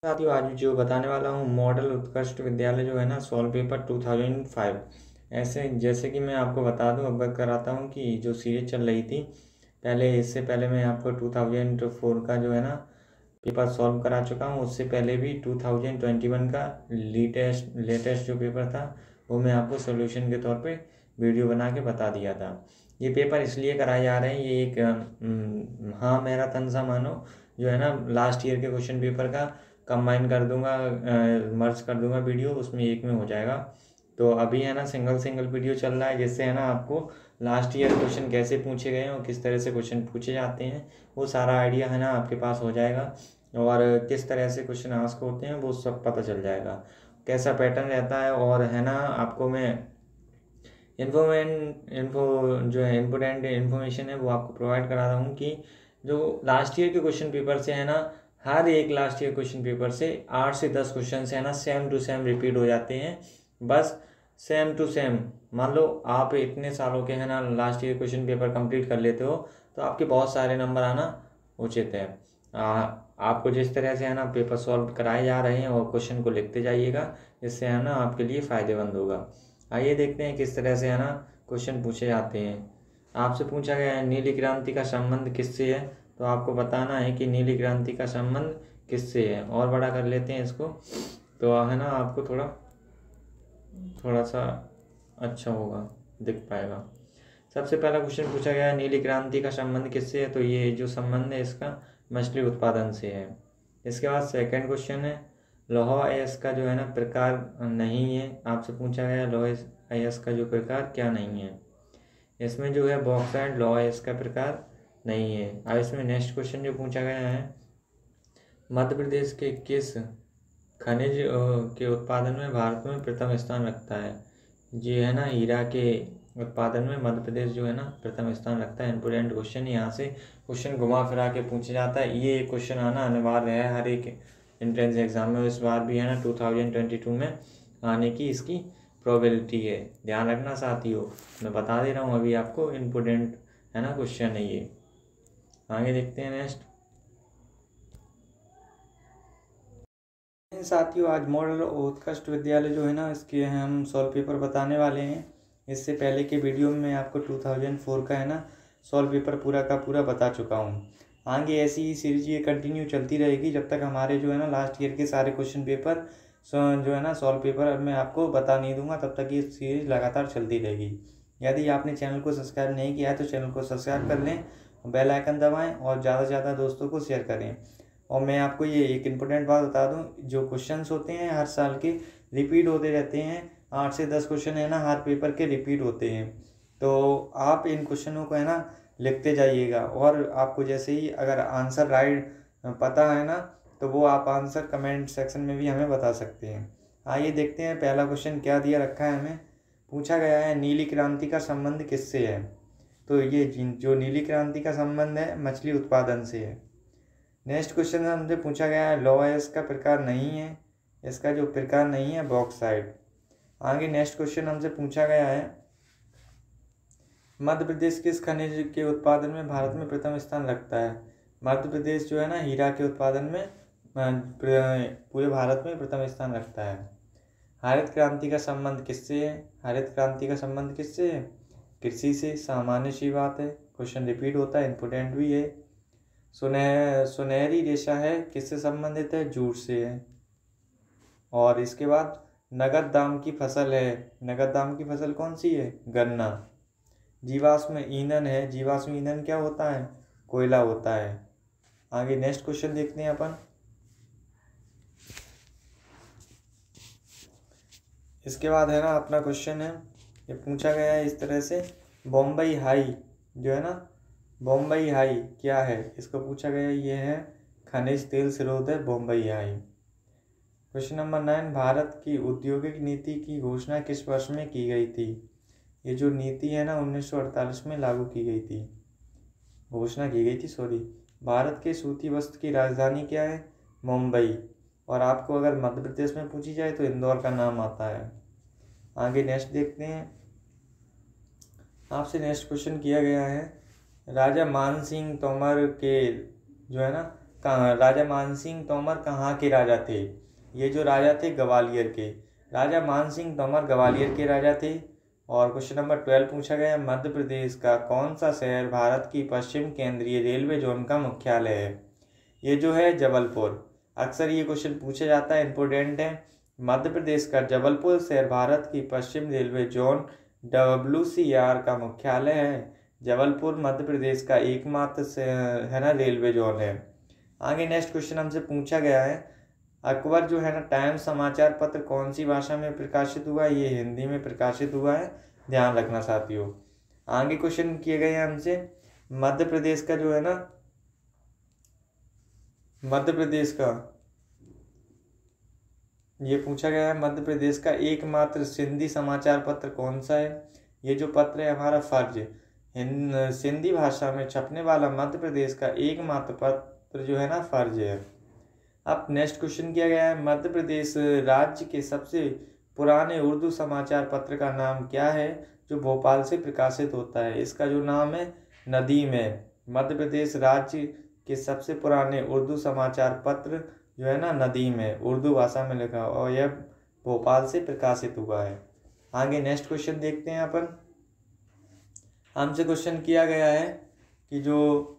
साथियों, आज जो बताने वाला हूँ मॉडल उत्कृष्ट विद्यालय जो है ना सॉल्व पेपर 2005। ऐसे जैसे कि मैं आपको बता दूँ, अवगत कराता हूँ कि जो सीरीज चल रही थी पहले, इससे पहले मैं आपको 2004 का जो है ना पेपर सॉल्व करा चुका हूँ। उससे पहले भी 2021 का लेटेस्ट जो पेपर था वो मैं आपको सोल्यूशन के तौर पे वीडियो बना के बता दिया था। ये पेपर इसलिए कराए जा रहे हैं, ये एक हाँ मैराथन सा मानो, जो है ना लास्ट ईयर के क्वेश्चन पेपर का कंबाइन कर दूंगा, मर्ज कर दूंगा वीडियो, उसमें एक में हो जाएगा। तो अभी है ना सिंगल सिंगल वीडियो चल रहा है, जिससे है ना आपको लास्ट ईयर क्वेश्चन कैसे पूछे गए हैं और किस तरह से क्वेश्चन पूछे जाते हैं वो सारा आइडिया है ना आपके पास हो जाएगा। और किस तरह से क्वेश्चन आस्क होते हैं वो सब पता चल जाएगा, कैसा पैटर्न रहता है। और है ना आपको मैं इन्फो जो है इम्पोर्टेंट इन्फॉर्मेशन है वो आपको प्रोवाइड करा रहा हूँ कि जो लास्ट ईयर के क्वेश्चन पेपर से है ना, हर एक लास्ट ईयर क्वेश्चन पेपर से 8 से 10 क्वेश्चन है ना सेम टू सेम रिपीट हो जाते हैं। बस सेम टू सेम, मान लो आप इतने सालों के है ना last year question paper complete कर लेते हो तो आपके बहुत सारे नंबर आना उचित है। आपको जिस तरह से है ना पेपर सॉल्व कराए जा रहे हैं और क्वेश्चन को लिखते जाइएगा, इससे है ना आपके लिए फ़ायदेमंद होगा। आइए देखते हैं किस तरह से है ना क्वेश्चन पूछे जाते हैं। आपसे पूछा गया है नीली क्रांति का संबंध किससे है, तो आपको बताना है कि नीली क्रांति का संबंध किससे है। और बड़ा कर लेते हैं इसको, तो है ना आपको थोड़ा सा अच्छा होगा, दिख पाएगा। सबसे पहला क्वेश्चन पूछा गया है नीली क्रांति का संबंध किससे है, तो ये जो संबंध है इसका मछली उत्पादन से है। इसके बाद सेकंड क्वेश्चन है लौह अयस्क का जो है ना प्रकार नहीं है। आपसे पूछा गया लौह अयस्क का जो प्रकार क्या नहीं है, इसमें जो है बॉक्साइट लौह अयस्क का प्रकार नहीं है। अब इसमें नेक्स्ट क्वेश्चन जो पूछा गया है मध्य प्रदेश के किस खनिज के उत्पादन में भारत में प्रथम स्थान रखता है। ये है ना हीरा के उत्पादन में मध्य प्रदेश जो है ना प्रथम स्थान रखता है। इंपोर्टेंट क्वेश्चन, यहाँ से क्वेश्चन घुमा फिरा के पूछा जाता है। ये क्वेश्चन आना अनिवार्य है हर एक एंट्रेंस एग्जाम में, इस बार भी है ना 2022 में आने की इसकी प्रोबेबिलिटी है। ध्यान रखना साथियों, मैं बता दे रहा हूँ अभी आपको, इम्पोर्टेंट है ना क्वेश्चन है ये। आगे देखते हैं नेक्स्ट। साथियों, आज मॉडल उत्कृष्ट विद्यालय जो है ना इसके हम सॉल्व पेपर बताने वाले हैं। इससे पहले के वीडियो में मैं आपको 2004 का है ना सॉल्व पेपर पूरा का पूरा बता चुका हूँ। आगे ऐसी ही सीरीज ये कंटिन्यू चलती रहेगी जब तक हमारे जो है ना लास्ट ईयर के सारे क्वेश्चन पेपर जो है ना सॉल्व पेपर मैं आपको बता नहीं दूंगा, तब तक ये सीरीज लगातार चलती रहेगी। यदि आपने चैनल को सब्सक्राइब नहीं किया है तो चैनल को सब्सक्राइब कर लें, बेल आइकन दबाएँ और ज़्यादा से ज़्यादा दोस्तों को शेयर करें। और मैं आपको ये एक इम्पोर्टेंट बात बता दूं, जो क्वेश्चंस होते हैं हर साल के रिपीट होते रहते हैं। 8 से 10 क्वेश्चन है ना हर पेपर के रिपीट होते हैं। तो आप इन क्वेश्चनों को है ना लिखते जाइएगा, और आपको जैसे ही अगर आंसर राइट पता है ना तो वो आप आंसर कमेंट सेक्शन में भी हमें बता सकते हैं। आइए देखते हैं पहला क्वेश्चन क्या दिया रखा है। हमें पूछा गया है नीली क्रांति का संबंध किससे है, तो ये जो नीली क्रांति का संबंध है मछली उत्पादन से है। नेक्स्ट क्वेश्चन हमसे पूछा गया है लौह अयस्क का प्रकार नहीं है, इसका जो प्रकार नहीं है बॉक्साइट। आगे नेक्स्ट क्वेश्चन हमसे पूछा गया है मध्य प्रदेश किस खनिज के उत्पादन में भारत में प्रथम स्थान रखता है। मध्य प्रदेश जो है ना हीरा के उत्पादन में पूरे भारत में प्रथम स्थान रखता है। हरित क्रांति का संबंध किससे है, हरित क्रांति का संबंध किससे है, कृषि से। सामान्य सी बात है, क्वेश्चन रिपीट होता है, इंपोर्टेंट भी है। सुनहरी रेशा है किससे संबंधित है, जूट से है। और इसके बाद नगद दाम की फसल है, नगद दाम की फसल कौन सी है, गन्ना। जीवाश्म ईंधन है, जीवाश्म ईंधन क्या होता है, कोयला होता है। आगे नेक्स्ट क्वेश्चन देखते हैं अपन। इसके बाद है ना अपना क्वेश्चन है, ये पूछा गया है इस तरह से बॉम्बई हाई जो है ना, बॉम्बई हाई क्या है, इसको पूछा गया ये है खनिज तेल स्रोत है Bommai high. Question number 9 Bharat की औद्योगिक नीति की घोषणा किस वर्ष में की गई थी। ये जो नीति है ना 1948 में लागू की गई थी, घोषणा की गई थी सॉरी। भारत के सूती वस्त्र की राजधानी क्या है, मुंबई। और आपको अगर मध्य प्रदेश में पूछी जाए तो इंदौर का नाम आता है। आगे नेक्स्ट देखते हैं। आपसे नेक्स्ट क्वेश्चन किया गया है राजा मान सिंह तोमर के जो है ना कहाँ राजा मानसिंह तोमर कहाँ के राजा थे? ये जो राजा थे ग्वालियर के, राजा मानसिंह तोमर ग्वालियर के राजा थे। और क्वेश्चन नंबर 12 पूछा गया है, मध्य प्रदेश का कौन सा शहर भारत की पश्चिम केंद्रीय रेलवे जोन का मुख्यालय है? ये जो है जबलपुर। अक्सर ये क्वेश्चन पूछा जाता है, इंपॉर्टेंट है। मध्य प्रदेश का जबलपुर शहर भारत की पश्चिम रेलवे जोन WCR का मुख्यालय है। जबलपुर मध्य प्रदेश का एकमात्र है ना रेलवे जोन है। आगे नेक्स्ट क्वेश्चन हमसे पूछा गया है, अकबर जो है ना टाइम्स समाचार पत्र कौन सी भाषा में प्रकाशित हुआ है? ये हिंदी में प्रकाशित हुआ है, ध्यान रखना साथियों। आगे क्वेश्चन किए गए हैं हमसे, मध्य प्रदेश का जो है ना मध्य प्रदेश का ये पूछा गया है, मध्य प्रदेश का एकमात्र सिंधी समाचार पत्र कौन सा है? ये जो पत्र है हमारा फर्ज सिंधी भाषा में छपने वाला मध्य प्रदेश का एकमात्र पत्र जो है ना फर्ज है। अब नेक्स्ट क्वेश्चन किया गया है, मध्य प्रदेश राज्य के सबसे पुराने उर्दू समाचार पत्र का नाम क्या है जो भोपाल से प्रकाशित होता है? इसका जो नाम है नदीम है। मध्य प्रदेश राज्य के सबसे पुराने उर्दू समाचार पत्र जो है ना नदीम है, उर्दू भाषा में लिखा और यह भोपाल से प्रकाशित हुआ है। आगे नेक्स्ट क्वेश्चन देखते हैं अपन। हमसे क्वेश्चन किया गया है कि जो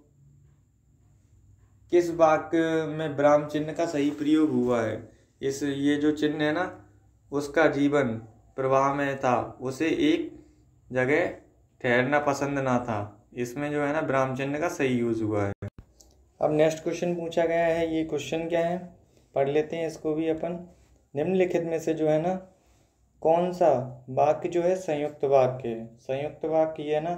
किस वाक्य में विराम चिन्ह का सही प्रयोग हुआ है? ये जो चिन्ह है ना उसका जीवन प्रवाह में था, उसे एक जगह ठहरना पसंद ना था। इसमें जो है ना विराम चिन्ह का सही यूज हुआ है। अब नेक्स्ट क्वेश्चन पूछा गया है, ये क्वेश्चन क्या है पढ़ लेते हैं इसको भी अपन। निम्नलिखित में से जो है ना कौन सा वाक्य जो है संयुक्त वाक्य है? संयुक्त वाक्य ये है ना,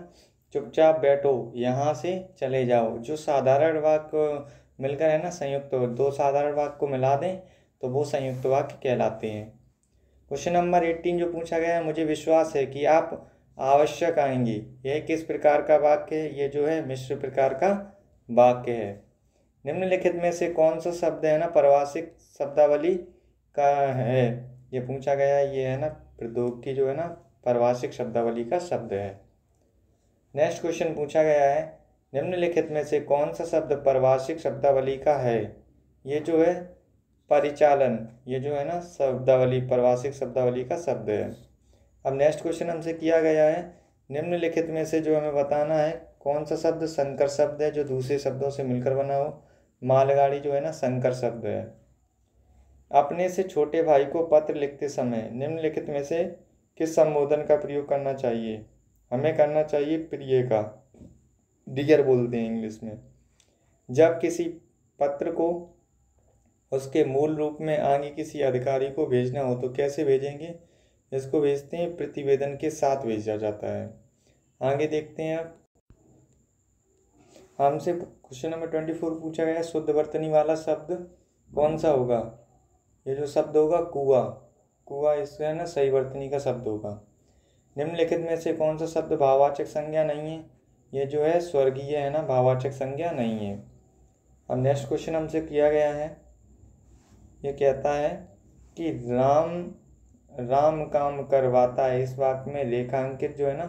चुपचाप बैठो यहाँ से चले जाओ। जो साधारण वाक्य मिलकर है ना संयुक्त, दो साधारण वाक्य को मिला दें तो वो संयुक्त वाक्य कहलाते हैं। क्वेश्चन नंबर 18 जो पूछा गया है, मुझे विश्वास है कि आप आवश्यक आएंगे, यह किस प्रकार का वाक्य है? ये जो है मिश्र प्रकार का वाक्य है। निम्नलिखित में से कौन सा शब्द है ना पारिभाषिक शब्दावली का है? ये पूछा गया है, ये है ना प्रौद्योगिकी जो है ना पारिभाषिक शब्दावली का शब्द है। नेक्स्ट क्वेश्चन पूछा गया है, निम्नलिखित में से कौन सा शब्द पारिभाषिक शब्दावली का है? ये जो है परिचालन, ये जो है ना शब्दावली पारिभाषिक शब्दावली का शब्द है। अब नेक्स्ट क्वेश्चन हमसे किया गया है, निम्नलिखित में से जो हमें बताना है कौन सा शब्द संकर शब्द है जो दूसरे शब्दों से मिलकर बना हो? मालगाड़ी जो है ना संकर शब्द है। अपने से छोटे भाई को पत्र लिखते समय निम्नलिखित में से किस संबोधन का प्रयोग करना चाहिए? हमें करना चाहिए प्रिय का, डियर बोलते हैं इंग्लिश में। जब किसी पत्र को उसके मूल रूप में आगे किसी अधिकारी को भेजना हो तो कैसे भेजेंगे? इसको भेजते हैं प्रतिवेदन के साथ भेजा जाता है। आगे देखते हैं अब हमसे क्वेश्चन नंबर 24 पूछा गया है, शुद्ध वर्तनी वाला शब्द कौन सा होगा? ये जो शब्द होगा कुआ, कुआ इसका है ना सही वर्तनी का शब्द होगा। निम्नलिखित में से कौन सा शब्द भाववाचक संज्ञा नहीं है? ये जो है स्वर्गीय है ना भाववाचक संज्ञा नहीं है। अब नेक्स्ट क्वेश्चन हमसे किया गया है, ये कहता है कि राम काम करवाता है, इस वाक्य में रेखांकित जो है ना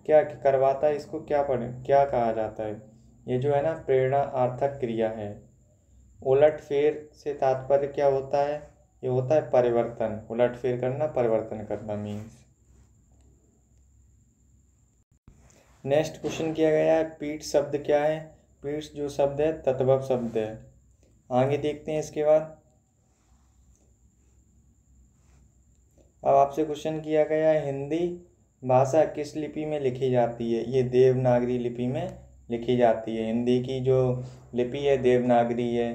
क्या करवाता है, इसको क्या कहा जाता है? ये जो है ना प्रेरणार्थक क्रिया है। उलटफेर से तात्पर्य क्या होता है? ये होता है परिवर्तन, उलटफेर करना परिवर्तन करना मीन्स। नेक्स्ट क्वेश्चन किया गया है, पीठ शब्द क्या है? पीठ जो शब्द है तद्भव शब्द है। आगे देखते हैं इसके बाद। अब आपसे क्वेश्चन किया गया है, हिंदी भाषा किस लिपि में लिखी जाती है? ये देवनागरी लिपि में लिखी जाती है। हिंदी की जो लिपि है देवनागरी है,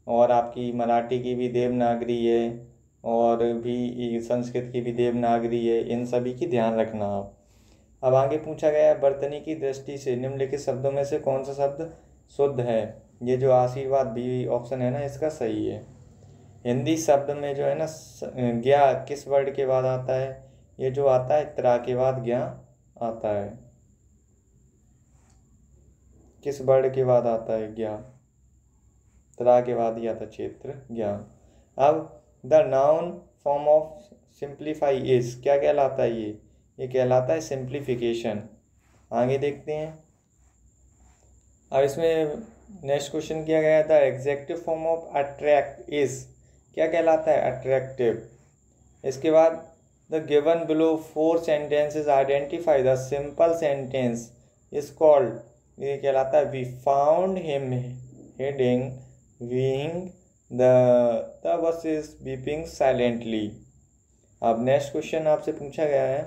और आपकी मराठी की भी देवनागरी है, और भी संस्कृत की भी देवनागरी है। इन सभी की ध्यान रखना आप। अब आगे पूछा गया है, वर्तनी की दृष्टि से निम्नलिखित शब्दों में से कौन सा शब्द शुद्ध है? ये जो आशीर्वाद बी ऑप्शन है ना इसका सही है। हिंदी शब्द में जो है ना ज्ञा किस वर्ड के बाद आता है? ये जो आता है त्रा के बाद ज्ञा आता है। किस वर्ड के बाद आता है ज्ञा? त्रा के बाद ही आता क्षेत्र ज्ञान। अब the noun form of simplify is क्या कहलाता है? ये कहलाता है सिंप्लीफिकेशन। आगे देखते हैं। अब इसमें नेक्स्ट क्वेश्चन किया गया था adjective form of attract is, क्या कहलाता है? अट्रैक्टिव। इसके बाद the given below 4 sentences identify the simple sentence is called, ये कहलाता है we found him heading being the bus is beeping silently. अब नेक्स्ट क्वेश्चन आपसे पूछा गया है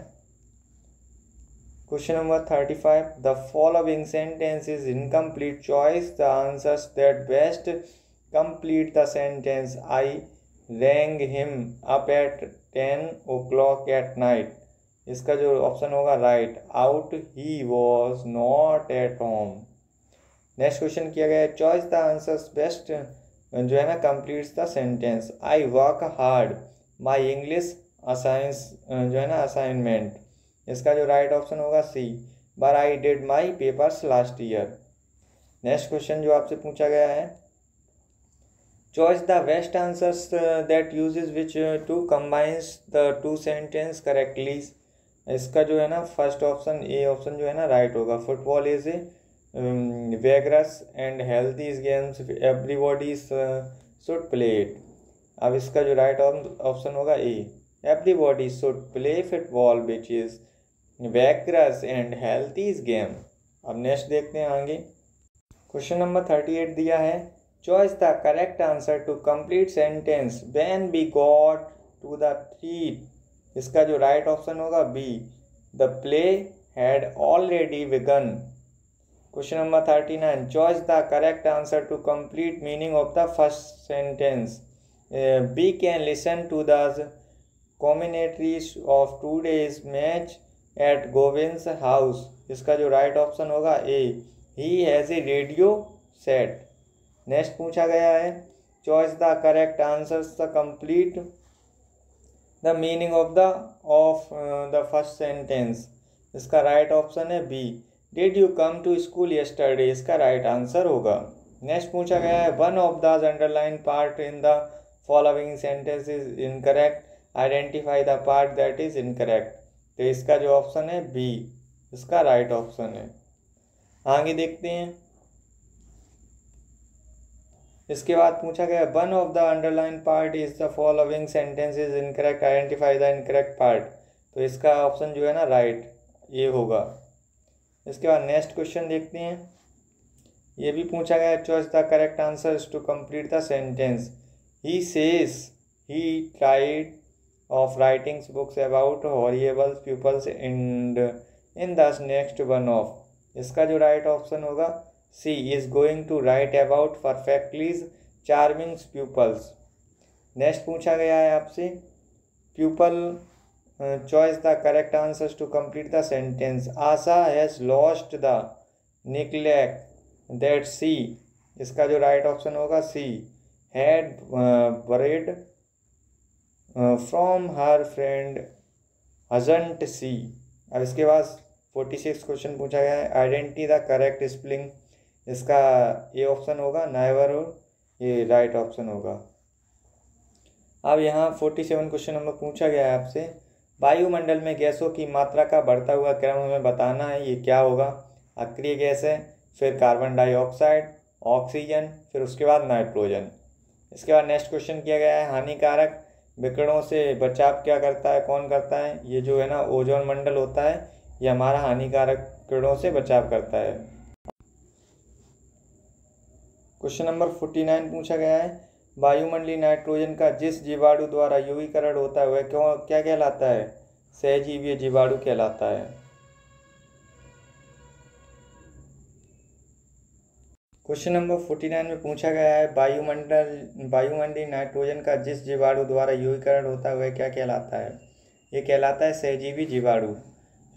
question number 35, the following sentence is incomplete, choice the answers that best complete the sentence I rang him up at 10 o'clock at night. इसका जो option होगा right out he was not at home. Next question किया गया है choice the answers best जो है ना completes the sentence I work hard my English assigns जो है ना असाइनमेंट। इसका जो राइट ऑप्शन होगा C but I did my papers last year. Next question जो आपसे पूछा गया है choice the best answers that uses which to combines the two sentence correctly. इसका जो है ना फर्स्ट ऑप्शन ए ऑप्शन जो है ना राइट होगा। Football is vigorous and healthy games everybody should play it. अब इसका जो राइट ऑप्शन होगा a everybody should play football which is vigorous and healthy game. अब नेक्स्ट देखते हैं आगे क्वेश्चन नंबर 38 दिया है choice the correct answer to complete sentence when we got to the treat. इसका जो राइट ऑप्शन होगा b the play had already begun. Question number 39 choice the correct answer to complete meaning of the first sentence we can listen to the commentaries of today's match at Govind's house. इसका जो right option होगा a he has a radio set. Next पूछा गया है choice the correct answers the complete the meaning of the first sentence. इसका right option है b did you come to school yesterday. इसका right answer होगा। Next पूछा गया है one of the underline part in the following sentence is incorrect, identify the part that is incorrect. तो इसका जो ऑप्शन है बी इसका राइट ऑप्शन है। आगे देखते हैं इसके बाद पूछा गया one of the underline part is the following sentence is incorrect, identify the incorrect part. तो इसका ऑप्शन जो है ना राइट ये होगा। इसके बाद नेक्स्ट क्वेश्चन देखते हैं ये भी पूछा गया choice the correct answers to complete the sentence he says he tried of writing books about horrible pupils and in the next one of। इसका जो राइट ऑप्शन होगा C is going to write about perfectly charming pupils। Next पूछा गया है आपसे pupil choice the correct answers to complete the sentence Asha has lost the neglect that C. इसका जो right option होगा C had borrowed from her friend हजंट C. अब इसके बाद 46 क्वेश्चन पूछा गया है आइडेंटिटी द करेक्ट स्पेलिंग। इसका ये ऑप्शन होगा नेवर और ये राइट ऑप्शन होगा। अब यहाँ 47 क्वेश्चन नंबर पूछा गया है आपसे वायुमंडल में गैसों की मात्रा का बढ़ता हुआ क्रम हमें बताना है। ये क्या होगा? अक्रिय गैस है, फिर कार्बन डाइऑक्साइड, ऑक्सीजन, फिर उसके बाद नाइट्रोजन। इसके बाद नेक्स्ट क्वेश्चन किया गया है हानिकारक विकिरणों से बचाव क्या करता है, कौन करता है? ये जो है ना ओजोन मंडल होता है, ये हमारा हानिकारक किरणों से बचाव करता है। क्वेश्चन नंबर 49 पूछा गया है वायुमंडलीय नाइट्रोजन का जिस जीवाणु द्वारा यौगिकरण होता है वह क्या कहलाता है? सहजीवीय जीवाणु कहलाता है। क्वेश्चन नंबर 49 में पूछा गया है वायुमंडलीय नाइट्रोजन का जिस जीवाणु द्वारा यौगिकरण होता है वह क्या कहलाता है? ये कहलाता है सहजीवी जीवाणु।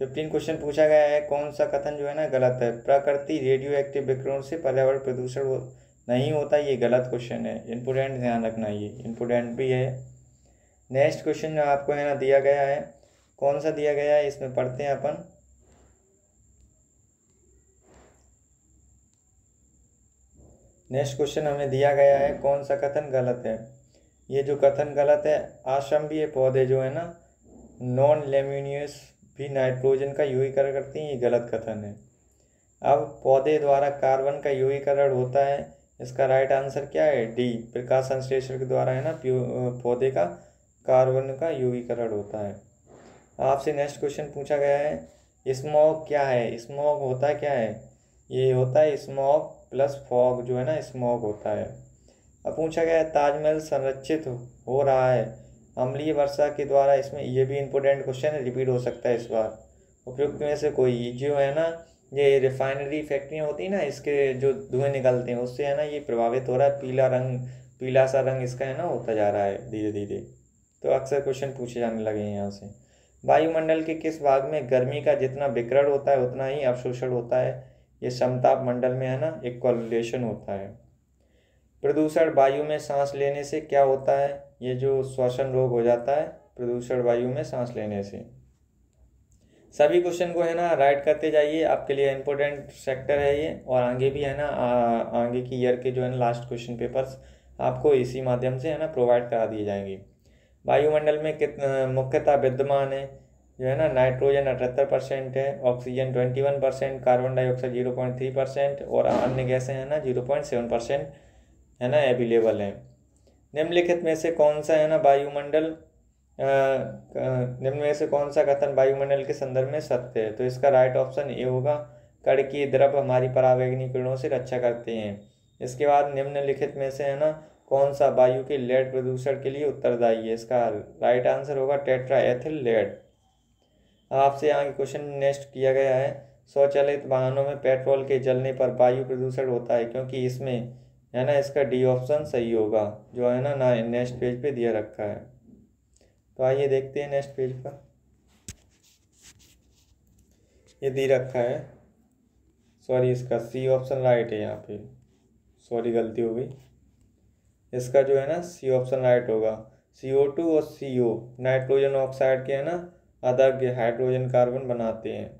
15 क्वेश्चन पूछा गया है कौन सा कथन जो है ना गलत है? प्रकृति रेडियो एक्टिव विकिरणों से पर्यावरण प्रदूषण नहीं होता, ये गलत क्वेश्चन है। इम्पोर्टेंट ध्यान रखना, ये इम्पोर्टेंट भी है। नेक्स्ट क्वेश्चन जो आपको है ना दिया गया है कौन सा दिया गया है इसमें पढ़ते हैं अपन। नेक्स्ट क्वेश्चन हमें दिया गया है कौन सा कथन गलत है? ये जो कथन गलत है आश्रमवीय पौधे जो है ना नॉन लेम्यूनियस भी नाइट्रोजन का यौगिकरण करते हैं, ये गलत कथन है। अब पौधे द्वारा कार्बन का यौगीकरण होता है, इसका राइट आंसर क्या है? डी, प्रकाश संश्लेषण के द्वारा है ना पौधे का कार्बन का यौगीकरण होता है। आपसे नेक्स्ट क्वेश्चन पूछा गया है, स्मॉग क्या है? स्मॉग होता क्या है? ये होता है स्मॉग प्लस फॉग, जो है ना स्मॉग होता है। अब पूछा गया है, ताजमहल संरक्षित हो रहा है अम्लीय वर्षा के द्वारा। इसमें ये भी इंपॉर्टेंट क्वेश्चन है, रिपीट हो सकता है इस बार। उपयुक्त में से कोई, जो है ना ये रिफाइनरी फैक्ट्रियाँ होती है ना, इसके जो धुएं निकलते हैं उससे है ना ये प्रभावित हो रहा है, पीला सा रंग इसका है ना होता जा रहा है धीरे धीरे। तो अक्सर क्वेश्चन पूछे जाने लगे हैं यहाँ से। वायुमंडल के किस भाग में गर्मी का जितना विकिरण होता है उतना ही अवशोषण होता है? ये समताप मंडल में है ना इक्वलेशन होता है। प्रदूषण वायु में सांस लेने से क्या होता है? ये जो श्वसन रोग हो जाता है प्रदूषण वायु में सांस लेने से। सभी क्वेश्चन को है ना राइट करते जाइए, आपके लिए इम्पोर्टेंट सेक्टर है ये, और आगे भी है ना आगे की ईयर के जो है ना लास्ट क्वेश्चन पेपर्स आपको इसी माध्यम से है ना प्रोवाइड करा दिए जाएंगे। वायुमंडल में कितना मुख्यतः विद्यमान है? जो है ना नाइट्रोजन 78% है, ऑक्सीजन 21%, कार्बन डाइऑक्साइड 0.3% और अन्य गैसें हैं ना 0.7% है ना अवेलेबल है। निम्नलिखित में से कौन सा है ना वायुमंडल निम्न में से कौन सा कथन वायुमंडल के संदर्भ में सत्य है? तो इसका राइट ऑप्शन ए होगा, कणकीय द्रव हमारी परावैंगनी किरणों से रक्षा करते हैं। इसके बाद निम्नलिखित में से है ना कौन सा वायु के लेड प्रदूषण के लिए उत्तरदायी है? इसका राइट आंसर होगा टेट्रा एथिल लेड। आपसे यहाँ क्वेश्चन नेक्स्ट किया गया है, स्वचालित वाहनों में पेट्रोल के जलने पर वायु प्रदूषण होता है, क्योंकि इसमें है ना इसका डी ऑप्शन सही होगा, जो है ना नेक्स्ट पेज पे दिया रखा है। तो आइए देखते हैं नेक्स्ट पेज पर, ये दे रखा है, सॉरी इसका सी ऑप्शन राइट है यहाँ पे, सॉरी गलती हो गई, इसका जो है ना सी ऑप्शन राइट होगा। CO2 और CO नाइट्रोजन ऑक्साइड के है ना अदग्य हाइड्रोजन कार्बन बनाते हैं,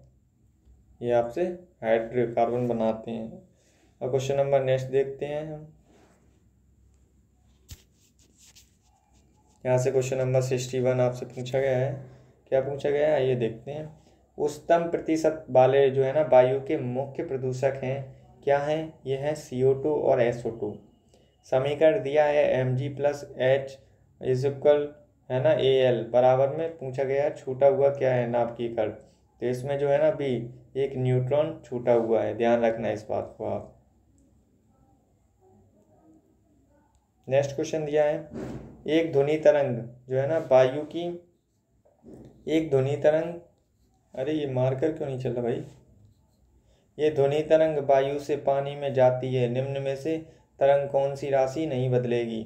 ये आपसे हाइड्रोकार्बन बनाते हैं। और क्वेश्चन नंबर नेक्स्ट देखते हैं हम, यहाँ से क्वेश्चन नंबर 61 आपसे पूछा गया है। क्या पूछा गया है ये देखते हैं, उच्चतम प्रतिशत वाले जो है ना वायु के मुख्य प्रदूषक हैं, क्या हैं? ये हैं CO2 और SO2। समीकरण दिया है Mg plus H is equal है ना Al बराबर में पूछा गया है छूटा हुआ क्या है नाभिकीय कण। तो इसमें जो है ना बी, एक न्यूट्रॉन छूटा हुआ है, ध्यान रखना इस बात को आप। नेक्स्ट क्वेश्चन दिया है, एक ध्वनि तरंग जो है ना वायु की, एक ध्वनि तरंग, अरे ये मार्कर क्यों नहीं चल रहा भाई, ये ध्वनि तरंग वायु से पानी में जाती है, निम्न में से तरंग कौन सी राशि नहीं बदलेगी?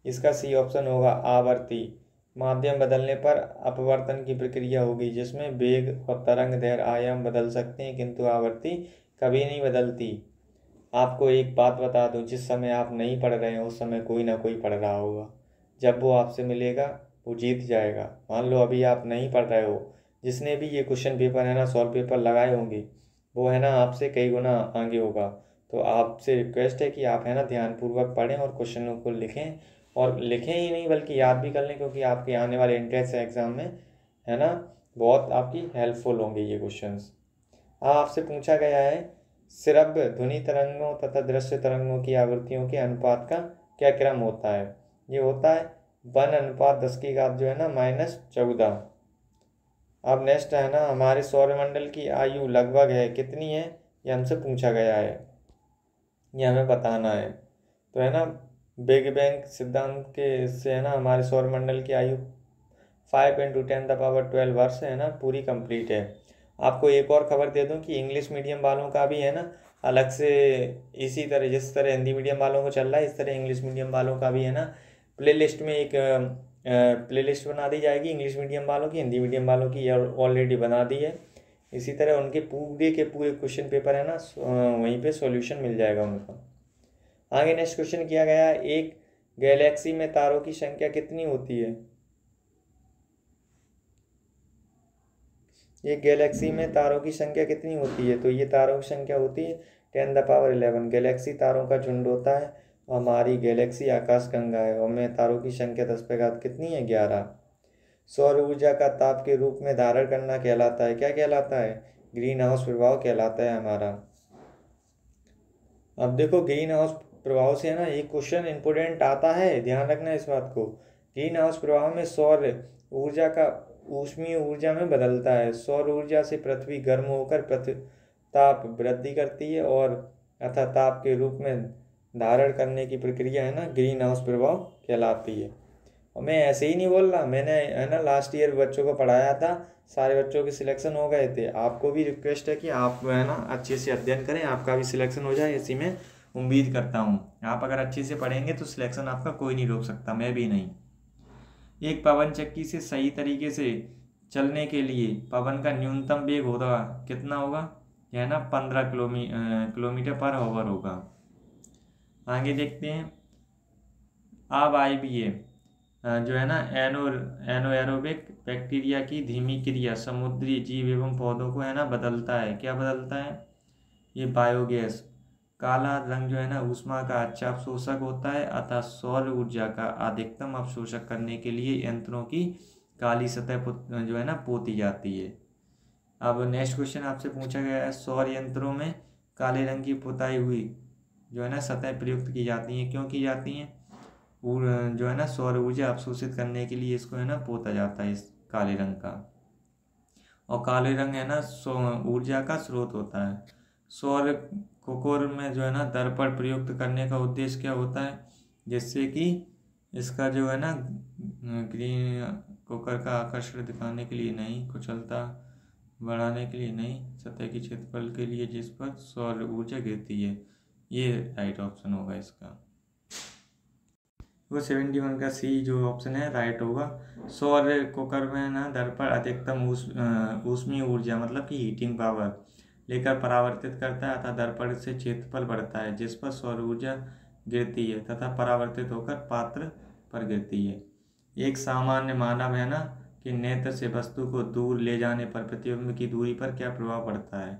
इसका सी ऑप्शन होगा आवर्ती। माध्यम बदलने पर अपवर्तन की प्रक्रिया होगी, जिसमें वेग और तरंग दैर्घ्य आयाम बदल सकते हैं, किंतु आवर्ती कभी नहीं बदलती। आपको एक बात बता दूं, जिस समय आप नहीं पढ़ रहे हैं उस समय कोई ना कोई पढ़ रहा होगा, जब वो आपसे मिलेगा वो जीत जाएगा। मान लो अभी आप नहीं पढ़ रहे हो, जिसने भी ये क्वेश्चन पेपर है ना सॉल्व पेपर लगाए होंगे वो है ना आपसे कई गुना आगे होगा। तो आपसे रिक्वेस्ट है कि आप है ना ध्यानपूर्वक पढ़ें और क्वेश्चनों को लिखें, और लिखें ही नहीं बल्कि याद भी कर लें, क्योंकि आपके आने वाले एंट्रेंस एग्जाम में है ना बहुत आपकी हेल्पफुल होंगे ये क्वेश्चंस। आपसे पूछा गया है, श्रव्य ध्वनि तरंगों तथा दृश्य तरंगों की आवृत्तियों के अनुपात का क्या क्रम होता है? ये होता है 1:10 की घात जो है ना -14। अब नेक्स्ट है ना, हमारे सौरमंडल की आयु लगभग है कितनी है? ये हमसे पूछा गया है, ये हमें बताना है। तो है ना बिग बैंग सिद्धांत के से है ना हमारे सौरमंडल की आयु 5 × 10⁻12 वर्ष है ना पूरी कंप्लीट है। आपको एक और खबर दे दूं कि इंग्लिश मीडियम वालों का भी है ना अलग से, इसी तरह जिस तरह हिंदी मीडियम वालों को चल रहा है इस तरह इंग्लिश मीडियम वालों का भी है ना प्ले लिस्ट में एक प्ले लिस्ट बना दी जाएगी, इंग्लिश मीडियम वालों की, हिंदी मीडियम वालों की ऑलरेडी बना दी है। इसी तरह उनके पूरे के पूरे क्वेश्चन पेपर है ना वहीं पे सॉल्यूशन मिल जाएगा उनका। आगे नेक्स्ट क्वेश्चन किया गया है, एक गैलेक्सी में तारों की संख्या कितनी होती है? एक गैलेक्सी में तारों की संख्या कितनी होती है? तो ये तारों की संख्या होती है 10⁻11। गैलेक्सी तारों का झुंड होता है, और हमारी गैलेक्सी आकाशगंगा है, और में तारों की संख्या 10 कितनी है 11। सौर ऊर्जा का ताप के रूप में धारण करना कहलाता है, क्या कहलाता है? ग्रीन हाउस प्रभाव कहलाता है हमारा। अब देखो ग्रीन हाउस प्रभाव से है ना एक क्वेश्चन इंपोर्टेंट आता है, ध्यान रखना इस बात को। ग्रीन हाउस प्रभाव में सौर ऊर्जा का ऊष्मीय ऊर्जा में बदलता है। सौर ऊर्जा से पृथ्वी गर्म होकर ताप वृद्धि करती है और अतः ताप के रूप में धारण करने की प्रक्रिया है ना ग्रीन हाउस प्रभाव कहलाती है। और मैं ऐसे ही नहीं बोल रहा, मैंने है ना लास्ट ईयर बच्चों को पढ़ाया था, सारे बच्चों के सिलेक्शन हो गए थे। आपको भी रिक्वेस्ट है कि आप है ना अच्छे से अध्ययन करें, आपका भी सिलेक्शन हो जाए, इसी में उम्मीद करता हूँ। आप अगर अच्छे से पढ़ेंगे तो सिलेक्शन आपका कोई नहीं रोक सकता, मैं भी नहीं। एक पवन चक्की से सही तरीके से चलने के लिए पवन का न्यूनतम वेग होगा कितना होगा, यह ना 15 किलोमीटर पर आवर होगा। आगे देखते हैं। अब IBA जो है ना एनोएरोबिक बैक्टीरिया की धीमी क्रिया समुद्री जीव एवं पौधों को है ना बदलता है। क्या बदलता है? ये बायोगैस। काला रंग जो है ना ऊष्मा का अच्छा अवशोषक होता है, अतः सौर ऊर्जा का अधिकतम अवशोषक करने के लिए यंत्रों की काली सतह जो है ना पोती जाती है। अब नेक्स्ट क्वेश्चन आपसे पूछा गया है, सौर यंत्रों में काले रंग की पुताई हुई जो है ना सतह प्रयुक्त की जाती हैं। क्यों की जाती हैं? जो है ना सौर ऊर्जा अवशोषित करने के लिए इसको है ना पोता जाता है इस काले रंग का। और काले रंग है ना ऊर्जा का स्रोत होता है। सौर कोर में जो है ना दर्पण प्रयुक्त करने का उद्देश्य क्या होता है? जिससे कि इसका जो है ना ग्रीन कुकर का आकर्षण दिखाने के लिए नहीं, कुशलता बढ़ाने के लिए नहीं, सतह की क्षेत्रफल के लिए जिस पर सौर ऊर्जा गिरती है। ये राइट ऑप्शन होगा इसका। वो 71 का सी जो ऑप्शन है राइट होगा। सौर कुकर में ना दर्पण अधिकतम ऊष्मीय ऊर्जा मतलब कि हीटिंग पावर लेकर परावर्तित करता है, अतः दर्पण से क्षेत्रफल बढ़ता है जिस पर सौर ऊर्जा गिरती है तथा परावर्तित होकर पात्र पर गिरती है। एक सामान्य मानव है ना कि नेत्र से वस्तु को दूर ले जाने पर प्रतिबिंब की दूरी पर क्या प्रभाव पड़ता है?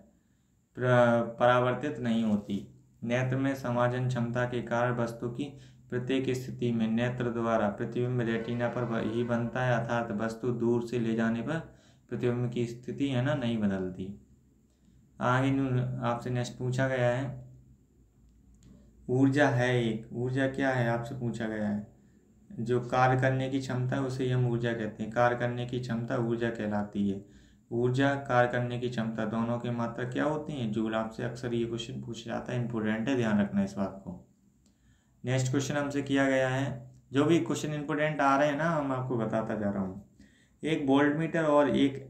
परावर्तित नहीं होती। नेत्र में समाजन क्षमता के कारण वस्तु की प्रत्येक स्थिति में नेत्र द्वारा प्रतिबिंब रेटिना पर ही बनता है, अर्थात वस्तु दूर से ले जाने पर प्रतिबिंब की स्थिति है ना नहीं बदलती। आगे आपसे नेक्स्ट पूछा गया है, ऊर्जा है एक, ऊर्जा क्या है आपसे पूछा गया है। जो कार्य करने की क्षमता है उसे हम ऊर्जा कहते हैं। कार्य करने की क्षमता ऊर्जा कहलाती है। ऊर्जा कार्य करने की क्षमता दोनों की मात्रा क्या होती है? जूल। आपसे अक्सर ये क्वेश्चन पूछा जाता है, इंपोर्टेंट है, ध्यान रखना इस बात को। नेक्स्ट क्वेश्चन हमसे किया गया है, जो भी क्वेश्चन इंपोर्टेंट आ रहे हैं ना हम आपको बताता जा रहा हूँ। एक वोल्ट मीटर और एक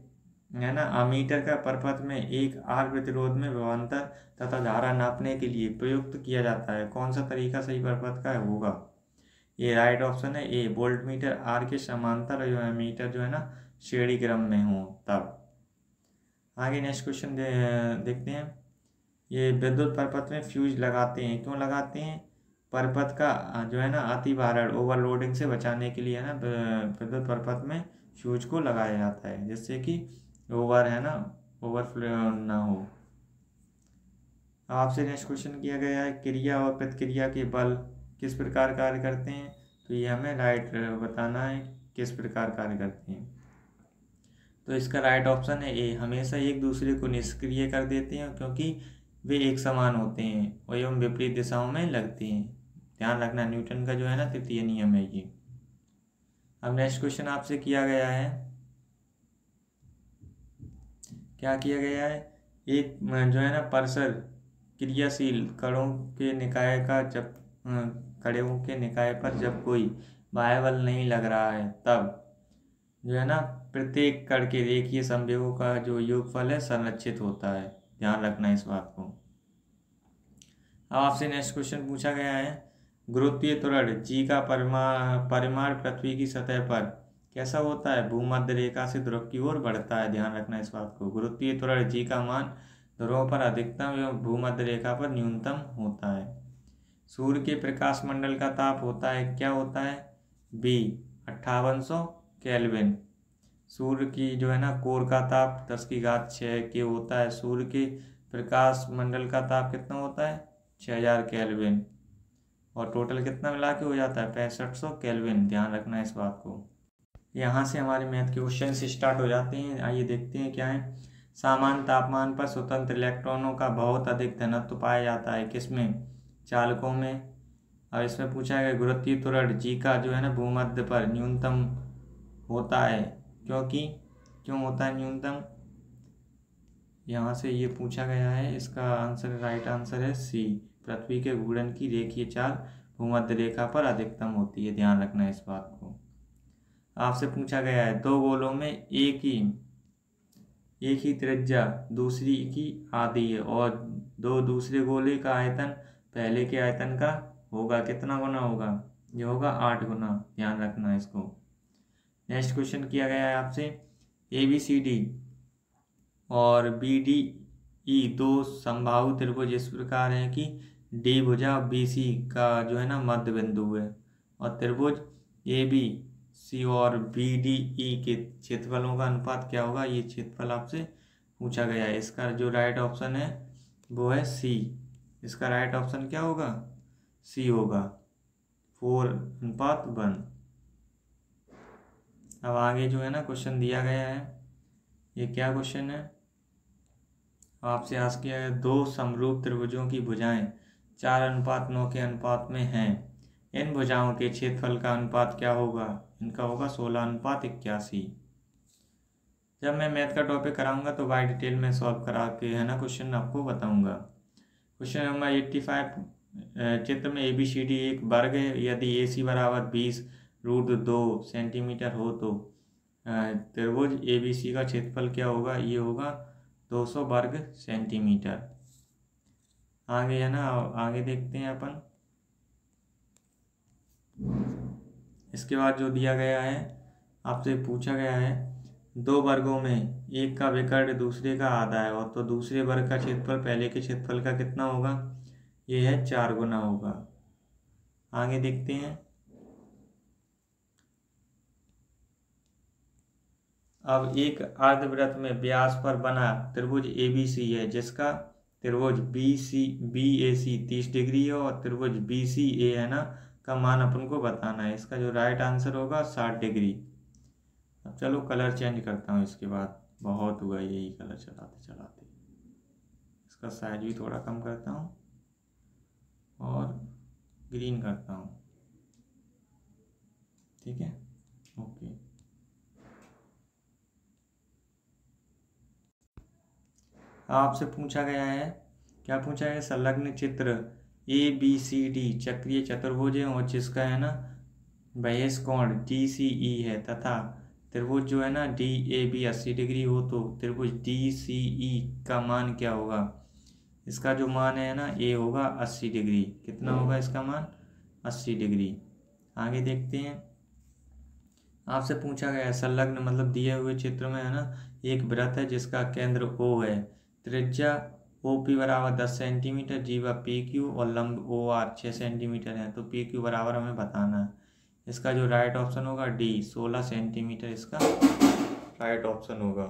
है ना अमीटर का परपथ में एक आर प्रतिरोध में विभवांतर तथा धारा नापने के लिए प्रयुक्त किया जाता है। कौन सा तरीका सही परपथ का होगा? ये राइट ऑप्शन है ए, वोल्ट मीटर आर के समांतर और एमीटर जो है ना श्रेणी क्रम में हो तब। आगे नेक्स्ट क्वेश्चन देखते हैं। ये विद्युत परपथ में फ्यूज लगाते हैं, क्यों लगाते हैं? परपथ का जो है ना अति भारण ओवरलोडिंग से बचाने के लिए है ना विद्युत परपथ में फ्यूज को लगाया जाता है, जिससे कि ओवरफ्लो ना हो। आपसे नेक्स्ट क्वेश्चन किया गया है, क्रिया और प्रतिक्रिया के बल किस प्रकार कार्य करते हैं? तो ये हमें राइट बताना है किस प्रकार कार्य करते हैं। तो इसका राइट ऑप्शन है ए, हमेशा एक दूसरे को निष्क्रिय कर देते हैं क्योंकि वे एक समान होते हैं एवं विपरीत दिशाओं में लगते हैं। ध्यान रखना, न्यूटन का जो है ना तृतीय नियम है ये। अब नेक्स्ट क्वेश्चन आपसे किया गया है, क्या किया गया है, एक जो है ना परसर क्रियाशील कणों के निकाय पर जब कोई बाह्य बल नहीं लग रहा है तब जो है ना प्रत्येक कण के रेखीय संवेगों का जो योगफल है संरक्षित होता है। ध्यान रखना इस बात को। अब आपसे नेक्स्ट क्वेश्चन पूछा गया है, गुरुत्वीय त्वरण जी का परिमाण पृथ्वी की सतह पर कैसा होता है? भूमध्य रेखा से ध्रुव की ओर बढ़ता है। ध्यान रखना इस बात को। गुरुत्वीय त्वरण जी का मान ध्रुवों पर अधिकतम एवं भूमध्य रेखा पर न्यूनतम होता है। सूर्य के प्रकाश मंडल का ताप होता है, क्या होता है? B, 5800 kelvin. सूर्य की जो है ना कोर का ताप 10⁶ के होता है। सूर्य के प्रकाश मंडल का ताप कितना होता है? 6000 केल्विन। और टोटल कितना मिला के हो जाता है? 6500 केल्विन। ध्यान रखना इस बात को। यहाँ से हमारे मैथ के क्वेश्चन स्टार्ट हो जाते हैं। आइए देखते हैं क्या है। सामान्य तापमान पर स्वतंत्र इलेक्ट्रॉनों का बहुत अधिक घनत्व पाया जाता है, किसमें? चालकों में। अब इसमें पूछा गया गुरुत्वीय त्वरण जी का जो है ना भूमध्य पर न्यूनतम होता है, क्यों होता है न्यूनतम, यहाँ से ये पूछा गया है। इसका आंसर, राइट आंसर है सी, पृथ्वी के घूर्णन की रेखीय चाल भूमध्य रेखा पर अधिकतम होती है, ध्यान रखना है इस बात को। आपसे पूछा गया है दो गोलों में एक ही त्रिज्या दूसरी की आधी है और दो दूसरे गोले का आयतन पहले के आयतन का होगा, कितना गुना होगा, ये होगा 8 गुना, ध्यान रखना है इसको। नेक्स्ट क्वेश्चन किया गया है आपसे ABCD और BDE दो समबाहु त्रिभुज इस प्रकार है कि D भुजा BC का जो है ना मध्य बिंदु है और त्रिभुज ABC और BDE के क्षेत्रफलों का अनुपात क्या होगा, ये क्षेत्रफल आपसे पूछा गया है। इसका जो राइट ऑप्शन है वो है सी, इसका राइट ऑप्शन क्या होगा, सी होगा, 4:1। अब आगे जो है ना क्वेश्चन दिया गया है, ये क्या क्वेश्चन है, आपसे आस्क किया है दो समरूप त्रिभुजों की भुजाएं 4:9 के अनुपात में हैं, इन भुजाओं के क्षेत्रफल का अनुपात क्या होगा, इनका होगा 16:81। जब मैं मैथ का टॉपिक कराऊंगा तो बाय डिटेल में सॉल्व करा के है ना क्वेश्चन आपको बताऊंगा। क्वेश्चन नंबर 85, चित्र में ABCD एक वर्ग है, यदि AC बराबर 20√2 सेंटीमीटर हो तो त्रिभुज ABC का क्षेत्रफल क्या होगा, ये होगा 200 वर्ग सेंटीमीटर। आगे है ना, आगे देखते हैं अपन। इसके बाद जो दिया गया है, आपसे पूछा गया है दो वर्गों में एक का विकर्ण दूसरे का आधा है और तो दूसरे वर्ग का क्षेत्रफल पहले के क्षेत्रफल का कितना होगा, ये है 4 गुना होगा। आगे देखते हैं। अब एक अर्धवृत्त में व्यास पर बना त्रिभुज ABC है जिसका त्रिभुज BAC 30 डिग्री है और त्रिभुज BCA है ना का मान अपन को बताना है। इसका जो राइट आंसर होगा 60 डिग्री। अब चलो कलर चेंज करता हूँ, इसके बाद बहुत हुआ यही कलर चलाते चलाते। इसका साइज भी थोड़ा कम करता हूँ और ग्रीन करता हूँ, ठीक है, ओके। आपसे पूछा गया है, क्या पूछा है, संलग्न चित्र ABCD चक्रीय चतुर्भुज है और जिसका है ना बहिष कोण DCE है तथा त्रिभुज जो है ना DAB 80 डिग्री हो तो त्रिभुज DCE का मान क्या होगा, इसका जो मान है ना ये होगा 80 डिग्री। कितना होगा इसका मान, 80 डिग्री। आगे देखते हैं। आपसे पूछा गया है संलग्न मतलब दिए हुए चित्र में है ना एक वृत्त है जिसका केंद्र O है, त्रिज्या OP बराबर 10 सेंटीमीटर, जीवा PQ और लंब OR 6 सेंटीमीटर है, तो PQ बराबर हमें बताना है। इसका जो राइट ऑप्शन होगा D 16 सेंटीमीटर, इसका राइट ऑप्शन होगा।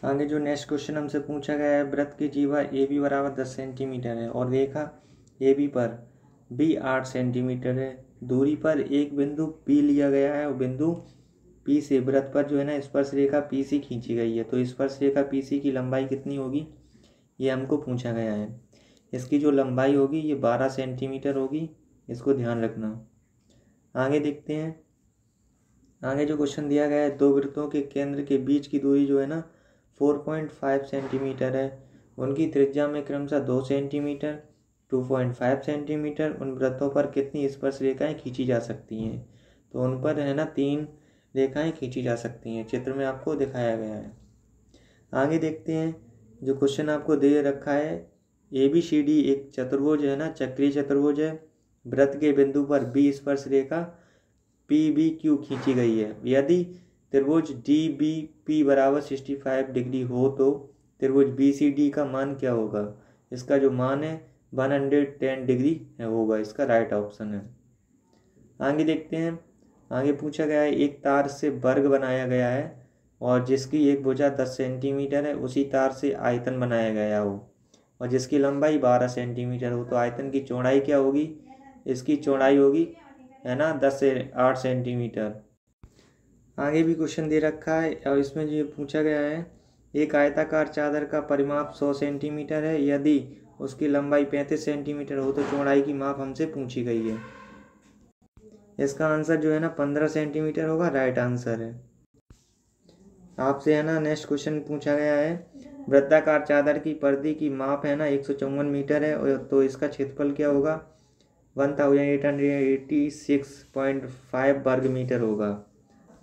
आगे जो नेक्स्ट क्वेश्चन हमसे पूछा गया है, वृत्त की जीवा AB बराबर 10 सेंटीमीटर है और रेखा AB पर B 8 सेंटीमीटर है। दूरी पर एक बिंदु P लिया गया है और बिंदु P से वृत्त पर जो है ना स्पर्श रेखा PC खींची गई है, तो स्पर्श रेखा PC की लंबाई कितनी होगी, ये हमको पूछा गया है। इसकी जो लंबाई होगी ये 12 सेंटीमीटर होगी, इसको ध्यान रखना। आगे देखते हैं। आगे जो क्वेश्चन दिया गया है, दो वृत्तों के केंद्र के बीच की दूरी जो है ना 4.5 सेंटीमीटर है, उनकी त्रिज्या में क्रमशः 2 सेंटीमीटर 2.5 सेंटीमीटर। उन वृत्तों पर कितनी स्पर्श रेखाएं खींची जा सकती हैं, तो उन पर है ना 3 रेखाएं खींची जा सकती हैं, चित्र में आपको दिखाया गया है। आगे देखते हैं। जो क्वेश्चन आपको दे रखा है, ABCD एक चतुर्भुज है ना, चक्रीय चतुर्भुज है, वृत्त के बिंदु पर B स्पर्श रेखा PBQ खींची गई है। यदि त्रिभुज DBP बराबर 65 डिग्री हो तो त्रिभुज BCD का मान क्या होगा, इसका जो मान है 110 डिग्री होगा, इसका राइट ऑप्शन है। आगे देखते हैं। आगे पूछा गया है एक तार से वर्ग बनाया गया है और जिसकी एक भुजा 10 सेंटीमीटर है, उसी तार से आयतन बनाया गया हो और जिसकी लंबाई 12 सेंटीमीटर हो, तो आयतन की चौड़ाई क्या होगी, इसकी चौड़ाई होगी है ना 10 से 8 सेंटीमीटर। आगे भी क्वेश्चन दे रखा है और इसमें जो पूछा गया है, एक आयताकार चादर का परिमाप 100 सेंटीमीटर है, यदि उसकी लंबाई 35 सेंटीमीटर हो तो चौड़ाई की माप हमसे पूछी गई है। इसका आंसर जो है ना 15 सेंटीमीटर होगा, राइट आंसर है। आपसे है ना नेक्स्ट क्वेश्चन पूछा गया है, वृत्ताकार चादर की पर्दे की माप है ना 154 मीटर है, तो इसका क्षेत्रफल क्या होगा, 1886.5 वर्ग मीटर होगा।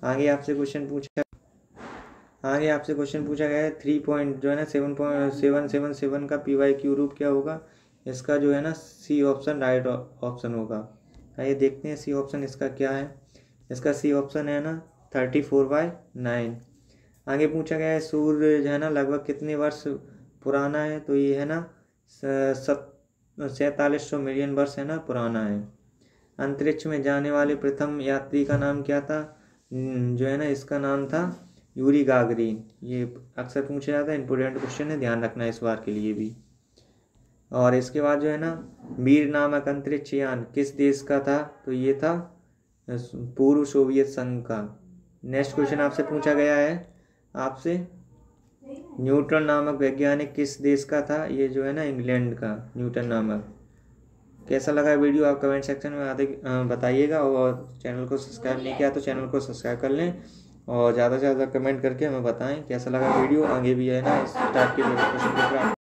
आगे आपसे क्वेश्चन पूछा गया है 3 पॉइंट जो है ना 7.777 का PYQ रूप क्या होगा। इसका जो है ना सी ऑप्शन राइट ऑप्शन होगा। आइए देखते हैं सी ऑप्शन इसका क्या है। इसका सी ऑप्शन है ना 34/9। आगे पूछा गया है सूर्य जो है ना लगभग कितने वर्ष पुराना है, तो ये है ना 4700 मिलियन वर्ष है ना पुराना है। अंतरिक्ष में जाने वाले प्रथम यात्री का नाम क्या था, जो है ना इसका नाम था यूरी गागरिन। ये अक्सर पूछा जाता है, इंपोर्टेंट क्वेश्चन है, ध्यान रखना इस बार के लिए भी। और इसके बाद जो है ना मीर नामक अंतरिक्ष यान किस देश का था, तो ये था पूर्व सोवियत संघ का। नेक्स्ट क्वेश्चन आपसे पूछा गया है आपसे न्यूटन नामक वैज्ञानिक किस देश का था, ये जो है ना इंग्लैंड का न्यूटन नामक। कैसा लगा वीडियो आप कमेंट सेक्शन में बताइएगा, और चैनल को सब्सक्राइब नहीं किया तो चैनल को सब्सक्राइब कर लें, और ज़्यादा से ज़्यादा कमेंट करके हमें बताएं कैसा लगा वीडियो। आगे भी है ना इस टाइप के क्वेश्चन पेपर